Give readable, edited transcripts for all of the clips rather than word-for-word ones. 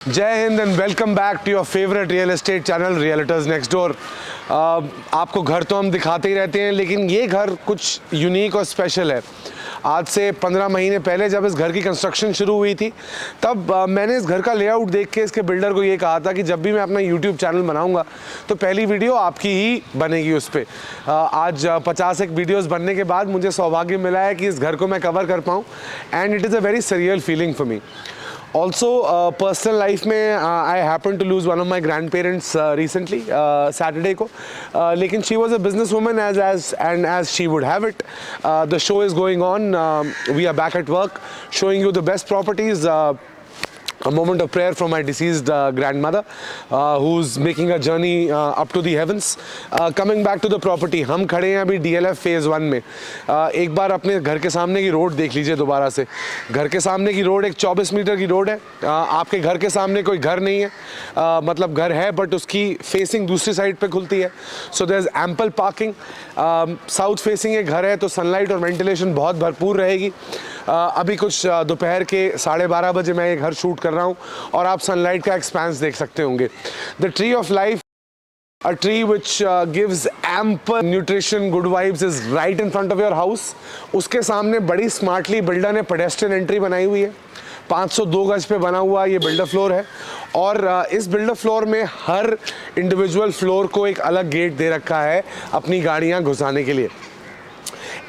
जय Hind and welcome back to your favourite real estate channel realtors next door. आपको घर तो हम दिखाते ही रहते हैं, लेकिन ये घर कुछ यूनिक और स्पेशल है। आज से 15 महीने पहले जब इस घर की कंस्ट्रक्शन शुरू हुई थी, तब मैंने इस घर का लेआउट देख के इसके बिल्डर को ये कहा था कि जब भी मैं अपना यूट्यूब चैनल बनाऊंगा तो पहली वीडियो आपकी ही बनेगी उस पर। आज 50 एक वीडियोज़ बनने के बाद मुझे सौभाग्य मिला है कि इस घर को मैं कवर कर पाऊँ, and it is a very surreal feeling for me. Also, personal life में I happen to lose one of my grandparents recently Saturday को, लेकिन she was a business woman as she would have it. The show is going on, we are back at work showing you the best properties. A moment of prayer for my deceased grandmother, who's making a journey up to the heavens. Coming back to the property, हम खड़े हैं अभी DLF phase 1 में। एक बार अपने घर के सामने की रोड देख लीजिए दोबारा से। घर के सामने की रोड एक 24 मीटर की रोड है। आपके घर के सामने कोई घर नहीं है, मतलब घर है बट उसकी फेसिंग दूसरी साइड पे खुलती है। So there is ample parking. South facing एक घर है तो सनलाइट और वेंटिलेशन बहुत भरपूर रहेगी। अभी कुछ दोपहर के 12:30 बजे मैं ये घर शूट कर रहा हूँ और आप सनलाइट का एक्सपेंस देख सकते होंगे। The tree of life, a tree which gives ample nutrition, good vibes, is right in front of your house. उसके सामने बड़ी स्मार्टली बिल्डर ने पेडेस्ट्रियन एंट्री बनाई हुई है। 502 गज पे बना हुआ ये बिल्डर फ्लोर है, और इस बिल्डर फ्लोर में हर इंडिविजुअल फ्लोर को एक अलग गेट दे रखा है अपनी गाड़ियाँ घुसाने के लिए।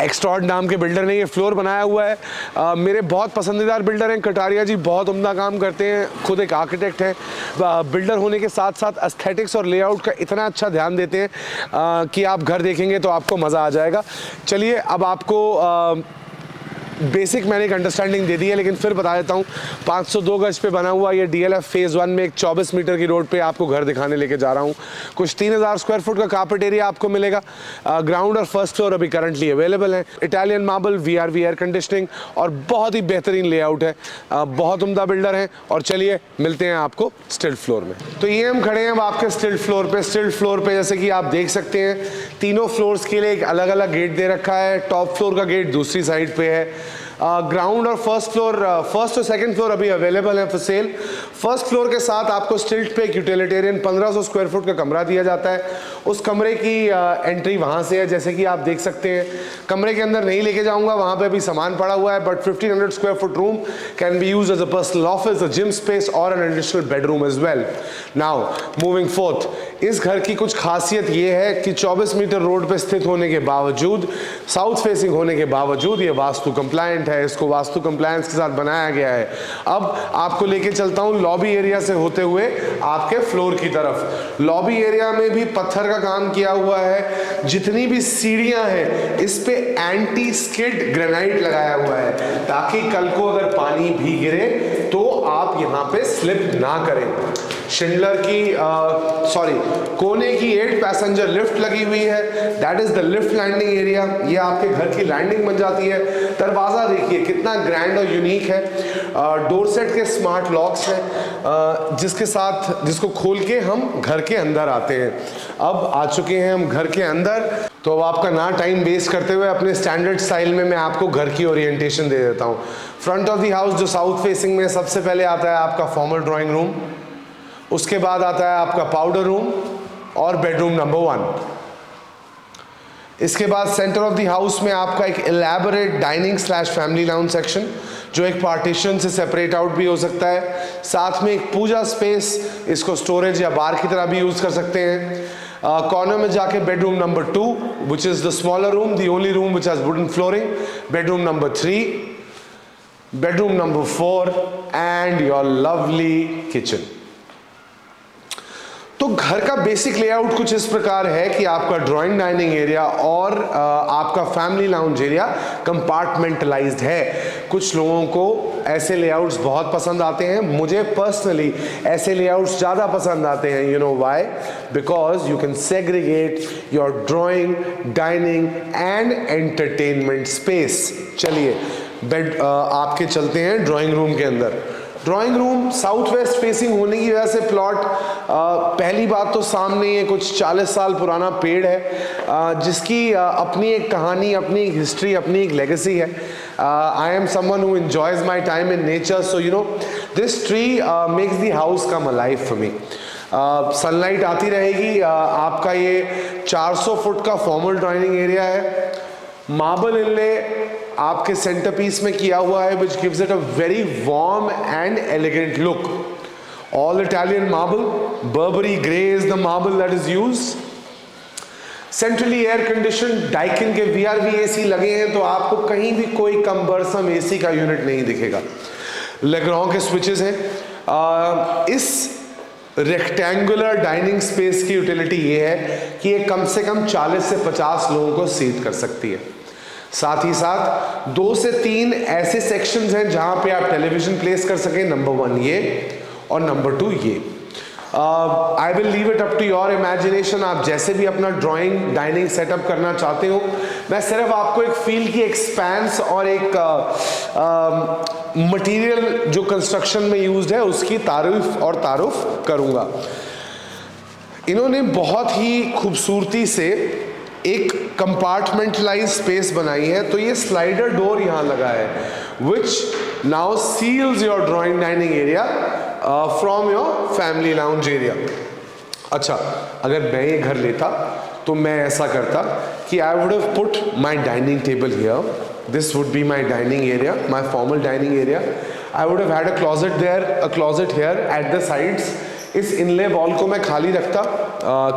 एक्सट्रॉड नाम के बिल्डर ने ये फ्लोर बनाया हुआ है। मेरे बहुत पसंदीदार बिल्डर हैं कटारिया जी, बहुत उम्दा काम करते हैं, खुद एक आर्किटेक्ट हैं। बिल्डर होने के साथ साथ एस्थेटिक्स और लेआउट का इतना अच्छा ध्यान देते हैं कि आप घर देखेंगे तो आपको मज़ा आ जाएगा। चलिए अब आपको बेसिक मैंने एक अंडरस्टैंडिंग दे दी है, लेकिन फिर बता देता हूँ। 502 गज पे बना हुआ ये DLF फेज़ 1 में एक 24 मीटर की रोड पे आपको घर दिखाने लेके जा रहा हूँ। कुछ 3000 स्क्वायर फुट का कारपेट एरिया आपको मिलेगा। ग्राउंड और फर्स्ट फ्लोर अभी करंटली अवेलेबल है। Italian marble, VRV air conditioning और बहुत ही बेहतरीन लेआउट है। बहुत उम्दा बिल्डर हैं। और चलिए मिलते हैं आपको स्टिल्ट फ्लोर में। तो ये हम खड़े हैं अब आपके स्टिल्ट फ्लोर पे। स्टिल्ट फ्लोर पे जैसे कि आप देख सकते हैं, तीनों फ्लोर्स के लिए एक अलग अलग गेट दे रखा है। टॉप फ्लोर का गेट दूसरी साइड पे है। ग्राउंड और फर्स्ट और सेकंड फ्लोर अभी अवेलेबल है फॉर सेल। फर्स्ट फ्लोर के साथ आपको स्टिल्ट पे एक यूटिलिटेरियन 1500 स्क्वायर फुट का कमरा दिया जाता है। उस कमरे की एंट्री वहाँ से है, जैसे कि आप देख सकते हैं। कमरे के अंदर नहीं लेके जाऊँगा, वहाँ पे अभी सामान पड़ा हुआ है, but 1500 square foot room can be used as a personal office, a gym space और an additional bedroom as well. Now moving forth, इस घर की कुछ खासियत ये है कि 24 मीटर रोड पे स्थित होने के बावजूद, साउथ फेसिंग होने के बावजूद ये वास्तु कंप्लायंट है। इसको वास्तु कंप्लायंस के साथ बनाया गया है। अब आपको लेके चलता हूँ लॉबी एरिया से होते हुए आपके फ्लोर की तरफ। लॉबी एरिया में भी पत्थर का काम किया हुआ है। जितनी भी सीढ़ियां हैं इस पे एंटी स्किड ग्रेनाइट लगाया हुआ है, ताकि कल को अगर पानी भी गिरे तो आप यहाँ पे स्लिप ना करें। शिंडलर की कोने की 8 पैसेंजर लिफ्ट लगी हुई है। That is the lift landing area. ये आपके घर की लैंडिंग बन जाती है। दरवाजा देखिए कितना ग्रैंड और यूनिक है। डोर सेट के स्मार्ट लॉक्स हैं, जिसको खोल के हम घर के अंदर आते हैं। अब आ चुके हैं हम घर के अंदर, तो अब आपका ना टाइम वेस्ट करते हुए अपने स्टैंडर्ड स्टाइल में मैं आपको घर की ओरिएंटेशन दे देता हूँ। फ्रंट ऑफ द हाउस जो साउथ फेसिंग में, सबसे पहले आता है आपका फॉर्मल ड्राइंग रूम। उसके बाद आता है आपका पाउडर रूम और बेडरूम नंबर 1। इसके बाद सेंटर ऑफ द हाउस में आपका एक elaborate dining slash family lounge section, जो एक पार्टीशन से सेपरेट आउट भी हो सकता है। साथ में एक पूजा स्पेस, इसको स्टोरेज या बार की तरह भी यूज कर सकते हैं। कॉर्नर में जाके bedroom number 2, which is the smaller room, the only room which has wooden flooring. Bedroom number 3, bedroom number 4 and your lovely kitchen. तो घर का बेसिक लेआउट कुछ इस प्रकार है कि आपका ड्राइंग डाइनिंग एरिया और आपका फैमिली लाउंज एरिया कंपार्टमेंटलाइज्ड है। कुछ लोगों को ऐसे लेआउट्स बहुत पसंद आते हैं। मुझे पर्सनली ऐसे लेआउट्स ज़्यादा पसंद आते हैं। You know why? Because you can segregate your drawing, dining and entertainment space. चलिए आपके चलते हैं ड्राइंग रूम के अंदर। Drawing room south west facing होने की वजह से प्लॉट, पहली बात तो सामने ये कुछ 40 साल पुराना पेड़ है, जिसकी अपनी एक कहानी, अपनी एक हिस्ट्री, अपनी एक लेगेसी है। I am someone who enjoys my time in nature, so you know this tree makes the house come alive for me. Sunlight आती रहेगी. आपका ये 400 फुट का फॉर्मल डाइनिंग एरिया है. मार्बल इनले आपके सेंटर पीस में किया हुआ है, which gives it a very warm and elegant look. All Italian marble, Burberry grey is the marble that is used. Centrally air condition Daikin के VRV AC लगे हैं, तो आपको कहीं भी कोई कम्बरसम AC का यूनिट नहीं दिखेगा. लेग्रॉन के स्विचेस हैं. इस रेक्टेंगुलर डाइनिंग स्पेस की यूटिलिटी ये है कि ये कम से कम 40 से 50 लोगों को सीट कर सकती है. साथ ही साथ 2 से 3 ऐसे सेक्शंस हैं जहां पे आप टेलीविजन प्लेस कर सकें. नंबर 1 ये और नंबर 2 ये. I will leave it up to your imagination. आप जैसे भी अपना ड्राइंग डाइनिंग सेटअप करना चाहते हो, मैं सिर्फ आपको एक फील की एक्सपेंस और एक मटेरियल जो कंस्ट्रक्शन में यूज्ड है उसकी तारुफ करूंगा. इन्होंने बहुत ही खूबसूरती से एक कंपार्टमेंटलाइज स्पेस बनाई है. तो ये स्लाइडर डोर यहाँ लगा है, which now seals your drawing dining area from your family lounge area. अच्छा, अगर मैं ये घर लेता तो मैं ऐसा करता कि I would have put my dining table here. This would be my dining area, my formal dining area. I would have had a closet there, a closet here at the sides. इस inlay wall को मैं खाली रखता,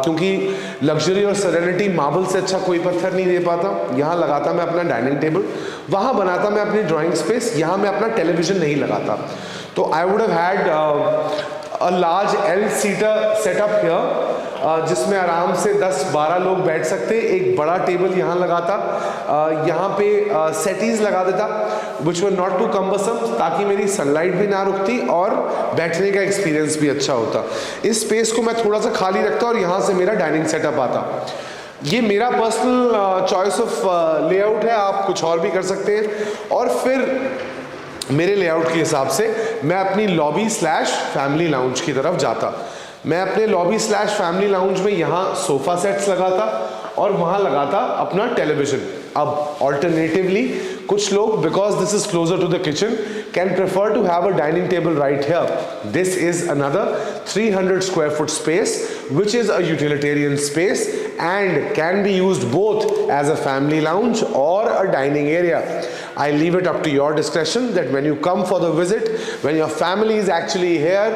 क्योंकि luxury और serenity marble से अच्छा कोई पत्थर नहीं दे पाता. यहाँ लगाता मैं अपना डाइनिंग टेबल, वहाँ बनाता मैं अपनी ड्राइंग स्पेस. यहाँ मैं अपना टेलीविजन नहीं लगाता. तो आई would have had a large L seater setup here, जिसमें आराम से 10-12 लोग बैठ सकते. एक बड़ा टेबल यहाँ लगाता, यहाँ पे सेटीज लगा देता which were not too cumbersome, ताकि मेरी सनलाइट भी ना रुकती और बैठने का एक्सपीरियंस भी अच्छा होता. इस स्पेस को मैं थोड़ा सा खाली रखता और यहाँ से मेरा डाइनिंग सेटअप आता. ये मेरा पर्सनल चॉइस ऑफ लेआउट है, आप कुछ और भी कर सकते हैं. और फिर मेरे लेआउट के हिसाब से मैं अपनी लॉबी स्लैश फैमिली लाउंज की तरफ जाता. मैं अपने लॉबी स्लैश फैमिली लाउंज में यहाँ सोफा सेट्स लगाता और वहाँ लगाता अपना टेलीविजन. अब ऑल्टरनेटिवली कुछ लोग, because this is closer to the kitchen, can prefer to have a dining table right here. This is another 300 square foot space which is a utilitarian space and can be used both as a family lounge or a dining area. I leave it up to your discretion that when you come for the visit, when your family is actually here,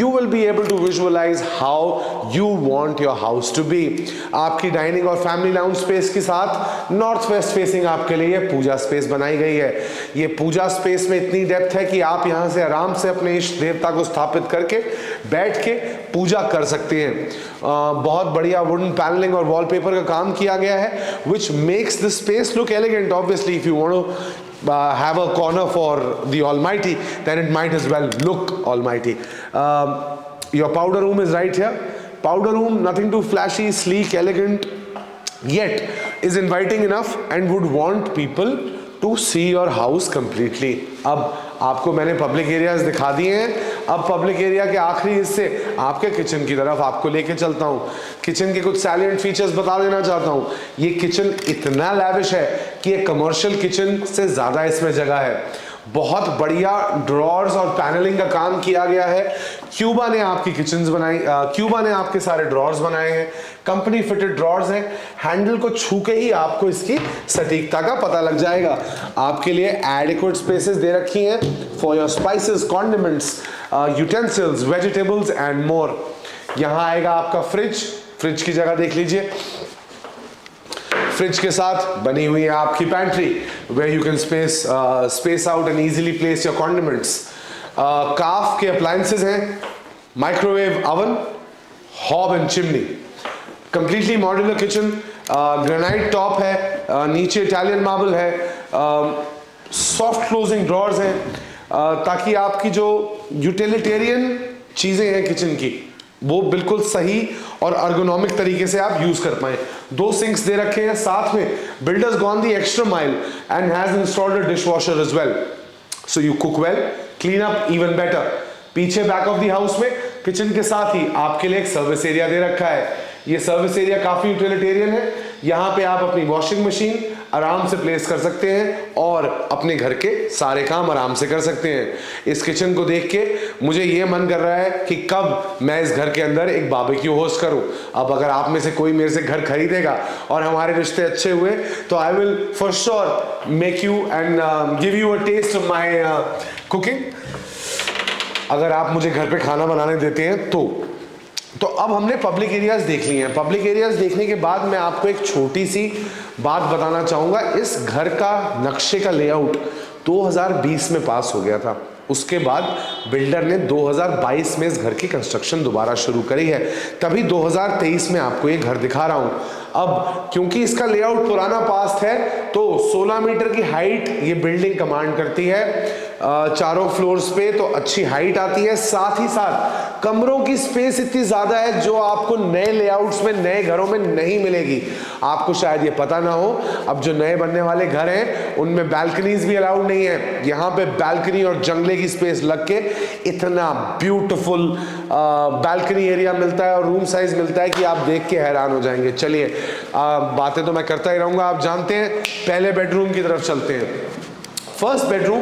you will be able to visualize how you want your house to be. आपकी dining और family lounge space के साथ north west facing आपके लिए पूजा space बनाई गई है. ये पूजा स्पेस में इतनी डेप्थ है कि आप यहाँ से आराम से अपने इष्ट देवता को स्थापित करके बैठ के पूजा कर सकते हैं. बहुत बढ़िया वुडन पैनलिंग और वॉलपेपर का काम किया गया है, which makes the space look elegant. Obviously, if you want to have a corner for the Almighty, then it might as well look almighty. Your powder room is right here. Powder room, nothing too flashy, sleek, elegant, yet is inviting enough and would want people to see your house completely. अब आपको मैंने public areas दिखा दिए हैं. अब public area के आखिरी हिस्से आपके किचन की तरफ आपको लेके चलता हूँ. किचन के कुछ सैलिएंट फीचर्स बता देना चाहता हूँ. ये किचन इतना लैविश है कि एक कमर्शियल किचन से ज़्यादा इसमें जगह है. बहुत बढ़िया ड्रॉर्स और पैनलिंग का काम किया गया है. क्यूबा ने आपकी किचन्स बनाई, क्यूबा ने आपके सारे ड्रॉर्स बनाए हैं. कंपनी फिटेड ड्रॉर्स हैं. हैंडल को छू के ही आपको इसकी सटीकता का पता लग जाएगा. आपके लिए एडिक्वेट स्पेसेस दे रखी हैं for your spices, condiments, utensils, vegetables and more. यहाँ आएगा आपका फ्रिज. फ्रिज की जगह देख लीजिए. फ्रिज के साथ बनी हुई है आपकी pantry, where you can space out and easily place your condiments. काफ के अप्लायंसेस हैं, microwave oven, hob and chimney. Completely modular kitchen. Granite top है, नीचे इटालियन मार्बल है, सॉफ्ट क्लोजिंग ड्रॉर्स हैं, ताकि आपकी जो यूटिलिटेरियन चीज़ें हैं किचन की वो बिल्कुल सही और अर्गोनॉमिक तरीके से आप यूज कर पाए. 2 सिंक्स दे रखे हैं. साथ में builders gone the extra mile and has installed a dishwasher as well, so you cook well, clean up even better. पीछे बैक ऑफ द हाउस में किचन के साथ ही आपके लिए एक सर्विस एरिया दे रखा है. ये सर्विस एरिया काफी यूटिलिटेरियन है. यहाँ पे आप अपनी वॉशिंग मशीन, आराम से प्लेस कर सकते हैं और अपने घर के सारे काम आराम से कर सकते हैं। इस किचन को देख के मुझे ये मन कर रहा है कि कब मैं इस घर के अंदर एक बारबेक्यू होस्ट करूं। अब अगर आप में से कोई मेरे से घर खरीदेगा और हमारे रिश्ते अच्छे हुए तो I will for sure make you and give you a taste of my cooking, अगर आप मुझे घर पे खाना बनाने देते हैं तो अब हमने पब्लिक एरियाज देख लिए हैं। पब्लिक एरियाज देखने के बाद मैं आपको एक छोटी सी बात बताना चाहूँगा। इस घर का नक्शे का लेआउट 2020 में पास हो गया था। उसके बाद बिल्डर ने 2022 में इस घर की कंस्ट्रक्शन दोबारा शुरू करी है, तभी 2023 में आपको ये घर दिखा रहा हूँ। अब क्योंकि इसका लेआउट पुराना पास्ट है तो 16 मीटर की हाइट ये बिल्डिंग कमांड करती है चारों फ्लोर्स पे, तो अच्छी हाइट आती है। साथ ही साथ कमरों की स्पेस इतनी ज्यादा है जो आपको नए लेआउट्स में, नए घरों में नहीं मिलेगी। आपको शायद ये पता ना हो, अब जो नए बनने वाले घर हैं उनमें बैल्कनीज भी अलाउड नहीं है। यहाँ पे बैल्कनी और जंगले की स्पेस लग के इतना ब्यूटीफुल बैल्कनी एरिया मिलता है और रूम साइज मिलता है कि आप देख के हैरान हो जाएंगे। चलिए बातें तो मैं करता ही रहूंगा, आप जानते हैं। पहले बेडरूम की तरफ चलते हैं। फर्स्ट बेडरूम,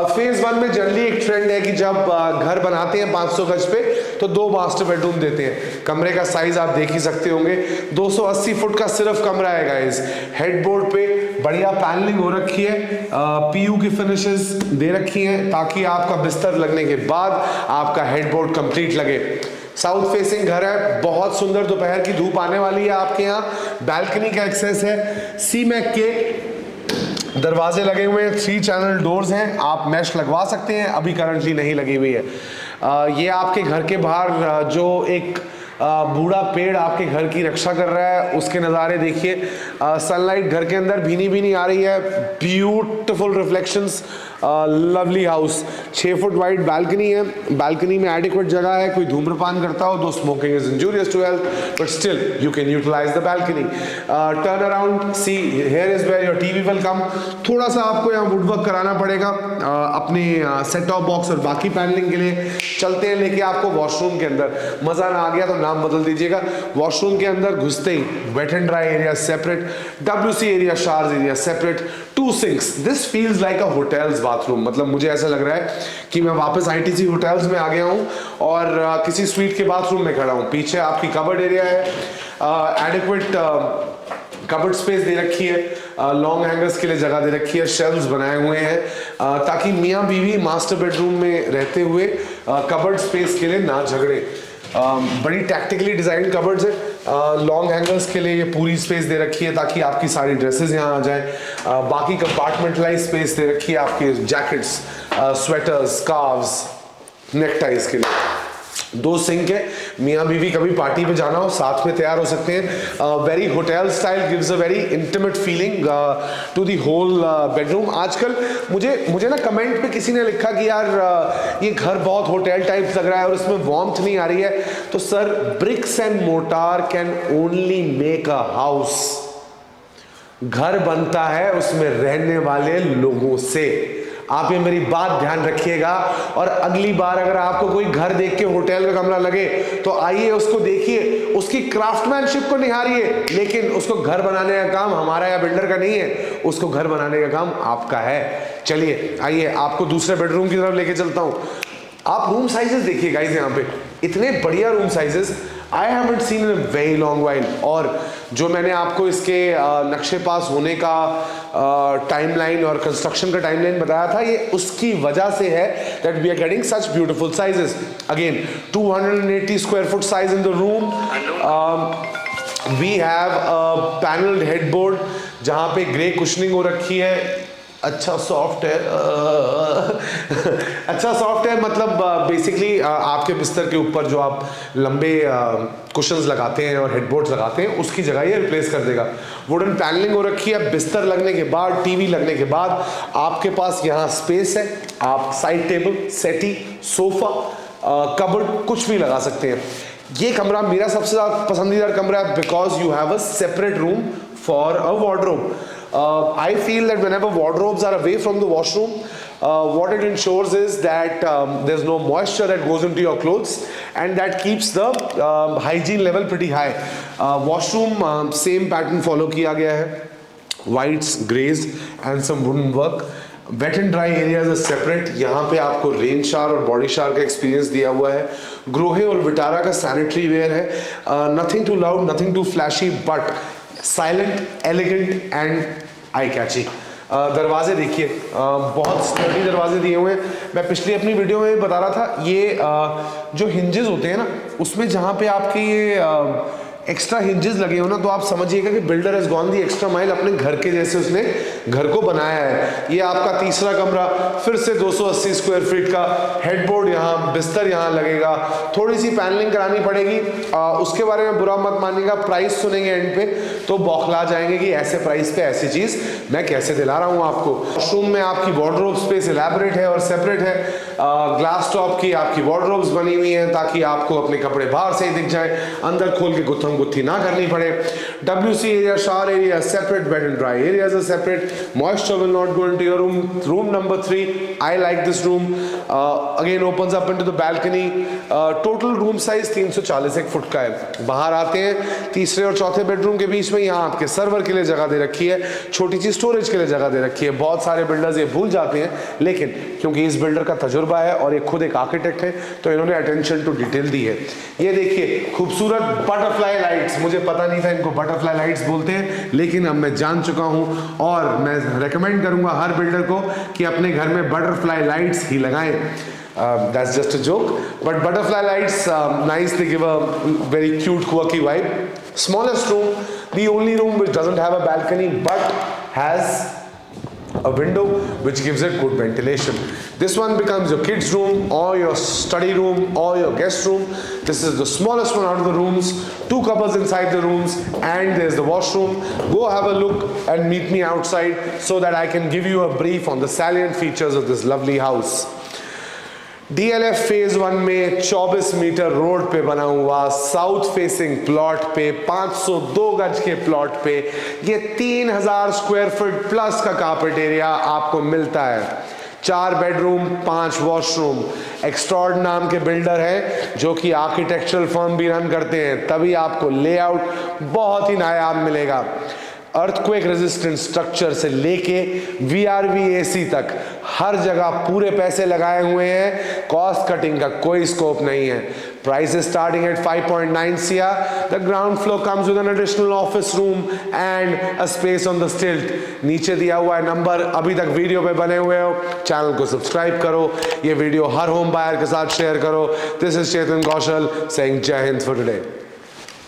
फेज 1 में जनरली एक ट्रेंड है कि जब घर बनाते हैं 500 गज पे तो 2 मास्टर बेडरूम देते हैं। कमरे का साइज आप देख ही सकते होंगे, 280 फुट का सिर्फ कमरा है गाइस। हेडबोर्ड पे बढ़िया पैनलिंग हो रखी है, पीयू की फिनिशेस दे रखी हैं ताकि आपका बिस्तर लगने के बाद आपका हेडबोर्ड कंप्लीट लगे। साउथ फेसिंग घर है, बहुत सुंदर, दोपहर की धूप आने वाली है आपके यहाँ। बैल्कनी का एक्सेस है, सी मैक के दरवाजे लगे हुए हैं, 3 चैनल डोर्स हैं, आप मैश लगवा सकते हैं, अभी करंटली नहीं लगी हुई है। ये आपके घर के बाहर जो एक बूढ़ा पेड़ आपके घर की रक्षा कर रहा है उसके नज़ारे देखिए। सनलाइट घर के अंदर भीनी भीनी आ रही है, beautiful reflections, lovely house. 6 foot wide balcony है, बैल्कनी में एडिक्वेट जगह है। कोई धूम्रपान करता हो, though smoking is injurious to health, but still you can utilize the balcony. Turn around, see here is where your TV will come. थोड़ा सा आपको यहाँ वुडवर्क कराना पड़ेगा अपने सेट टॉप बॉक्स और बाकी पैनलिंग के लिए। चलते हैं लेके आपको वॉशरूम के अंदर। मजा ना आ गया तो नाम बदल दीजिएगा। वॉशरूम के अंदर घुसते ही wet and dry area separate, WC area, showers area separate, 2 sinks. This feels like a hotel's bathroom, मतलब मुझे ऐसा लग रहा है कि मैं वापस ITC होटल्स में आ गया हूँ और किसी स्वीट के बाथरूम में खड़ा हूँ। पीछे आपकी कबर्ड एरिया है, एडिक्वेट कबर्ड स्पेस दे रखी है, लॉन्ग हैंगर्स के लिए जगह दे रखी है, शेल्व्स बनाए हुए हैं ताकि मियाँ बीवी मास्टर बेडरूम में रहते हुए कबर्ड स्पेस के लिए ना झगड़े। बड़ी टैक्टिकली डिजाइन कबर्ड्स है। लॉन्ग हैंगर्स के लिए ये पूरी स्पेस दे रखी है ताकि आपकी सारी ड्रेसेस यहाँ आ जाएं। बाकी कंपार्टमेंटलाइज स्पेस दे रखी है आपके जैकेट्स, स्वेटर्स, स्कार्व्स, नेकटाइज के लिए। 2 सिंक है, मियाँ बीवी कभी पार्टी पे जाना हो साथ में तैयार हो सकते हैं। Very hotel style, gives a very intimate feeling to the whole bedroom. आजकल मुझे ना कमेंट पे किसी ने लिखा कि यार ये घर बहुत होटल टाइप लग रहा है और इसमें वार्मथ नहीं आ रही है। तो sir, bricks and mortar can only make a house. घर बनता है उसमें रहने वाले लोगों से। आप ये मेरी बात ध्यान रखिएगा। और अगली बार अगर आपको कोई घर देख के होटल का कमरा लगे तो आइए उसको देखिए, उसकी क्राफ्टमैनशिप को निहारिए, लेकिन उसको घर बनाने का काम हमारा या बिल्डर का नहीं है, उसको घर बनाने का काम आपका है। चलिए आइए आपको दूसरे बेडरूम की तरफ लेके चलता हूँ। आप रूम साइजेस देखिए गाइस, यहाँ पे इतने बढ़िया room sizes I haven't seen in a very long while. और जो मैंने आपको इसके नक्शे पास होने का टाइमलाइन और कंस्ट्रक्शन का टाइमलाइन बताया था, ये उसकी वजह से है that we are getting such beautiful sizes. Again 280 square foot size in the room. We have a paneled headboard जहाँ पे ग्रे कुशनिंग हो रखी है। अच्छा सॉफ्ट है अच्छा सॉफ्ट है, मतलब बेसिकली आपके बिस्तर के ऊपर जो आप लंबे कुशन्स लगाते हैं और हेडबोर्ड्स लगाते हैं उसकी जगह ये रिप्लेस कर देगा। वुडन पैनलिंग हो रखी है। बिस्तर लगने के बाद, टीवी लगने के बाद आपके पास यहाँ स्पेस है, आप साइड टेबल, सेटी, सोफा, कबर्ड कुछ भी लगा सकते हैं। ये कमरा मेरा सबसे ज़्यादा पसंदीदा कमरा है because you have a separate room for a wardrobe. I feel that whenever wardrobes are away from the washroom, what it ensures is that there's no moisture that goes into your clothes and that keeps the hygiene level pretty high. Washroom same pattern follow किया गया है. whites, grays and some wooden work. Wet and dry areas are separate. यहाँ पे आपको rain शार और body शार का एक्सपीरियंस दिया हुआ है। ग्रोहे और विटारा का सैनिटरी वेयर है। Nothing too loud, nothing too flashy, but silent, elegant and eye catchy. दरवाजे देखिए, बहुत स्टर्डी दरवाजे दिए हुए हैं। मैं पिछली अपनी वीडियो में बता रहा था, ये जो हिंजेस होते हैं ना, उसमें जहाँ पे आपके ये एक्स्ट्रा हिंजेस लगे हो ना, तो आप समझिएगा कि builder has gone the extra mile, अपने घर के जैसे उसने घर को बनाया है। ये आपका तीसरा कमरा, फिर से 280 स्क्वायर फीट का हेडबोर्ड, यहाँ बिस्तर यहाँ लगेगा। थोड़ी सी पैनलिंग करानी पड़ेगी, उसके बारे में बुरा मत मानिएगा। प्राइस सुनेंगे एंड पे तो बौखला जाएंगे कि ऐसे प्राइस पे ऐसी चीज मैं कैसे दिला रहा हूँ आपको। वॉशरूम में आपकी वार्डरोब स्पेस इलैबोरेट है और सेपरेट है। ग्लास टॉप की आपकी वार्डरोब्स बनी हुई हैं ताकि आपको अपने कपड़े बाहर से ही दिख जाए, अंदर खोल के गुत्थम गुत्थी ना करनी पड़े। WC area, shower area separate, bed and dry areas are separate. Moisture will not go into your room. Room number 3, I like this room, again opens up into the balcony. Total room size 341 foot का है। बाहर आते हैं तीसरे और चौथे bedroom के बीच में, यहाँ आपके सर्वर के लिए जगह दे रखी है, छोटी सी स्टोरेज के लिए जगह दे रखी है। बहुत सारे बिल्डर्स ये भूल जाते हैं, लेकिन क्योंकि इस बिल्डर का तजुर्बा है और ये खुद एक आर्किटेक्ट है, तो इन्होंने अटेंशन टू डिटेल दी है। ये देखिए खूबसूरत बटरफ्लाई लाइट्स, मुझे पता नहीं था इनको बटरफ्लाई लाइट्स बोलते हैं, लेकिन अब मैं जान चुका हूं और मैं रेकमेंड करूंगा हर बिल्डर को कि अपने घर में बटरफ्लाई लाइट्स ही लगाएं। That's just a joke, but butterfly lights nice, they give a very cute quirky vibe. Smallest room, the only room which doesn't have a balcony but has a window which gives it good ventilation. This one becomes your kids room or your study room or your guest room. This is the smallest one out of the rooms. 2 couples inside the rooms and there's the washroom. Go have a look and meet me outside so that I can give you a brief on the salient features of this lovely house. DLF phase 1 में 24 metre road पे बना हुआ south facing plot पे 502 गज के plot पे ये 3000 square feet plus का कार्पेट एरिया आपको मिलता है। 4 बेडरूम 5 वॉशरूम। एक्सट्रॉर्ड नाम के बिल्डर है जो कि आर्किटेक्चरल फर्म भी रन करते हैं, तभी आपको लेआउट बहुत ही नायाब मिलेगा। अर्थक्वेक रेजिस्टेंट स्ट्रक्चर से लेके VRV AC तक हर जगह पूरे पैसे लगाए हुए हैं। कॉस्ट कटिंग का कोई स्कोप नहीं है। Price is starting at 5.9 CR। The ground floor comes with an additional office room and a space on the स्टिल्ट। नीचे दिया हुआ है नंबर, अभी तक वीडियो पे बने हुए हो चैनल को सब्सक्राइब करो, ये वीडियो हर होम बायर के साथ शेयर करो। This is Chetan Kaushal saying जय हिंद फॉर टुडे।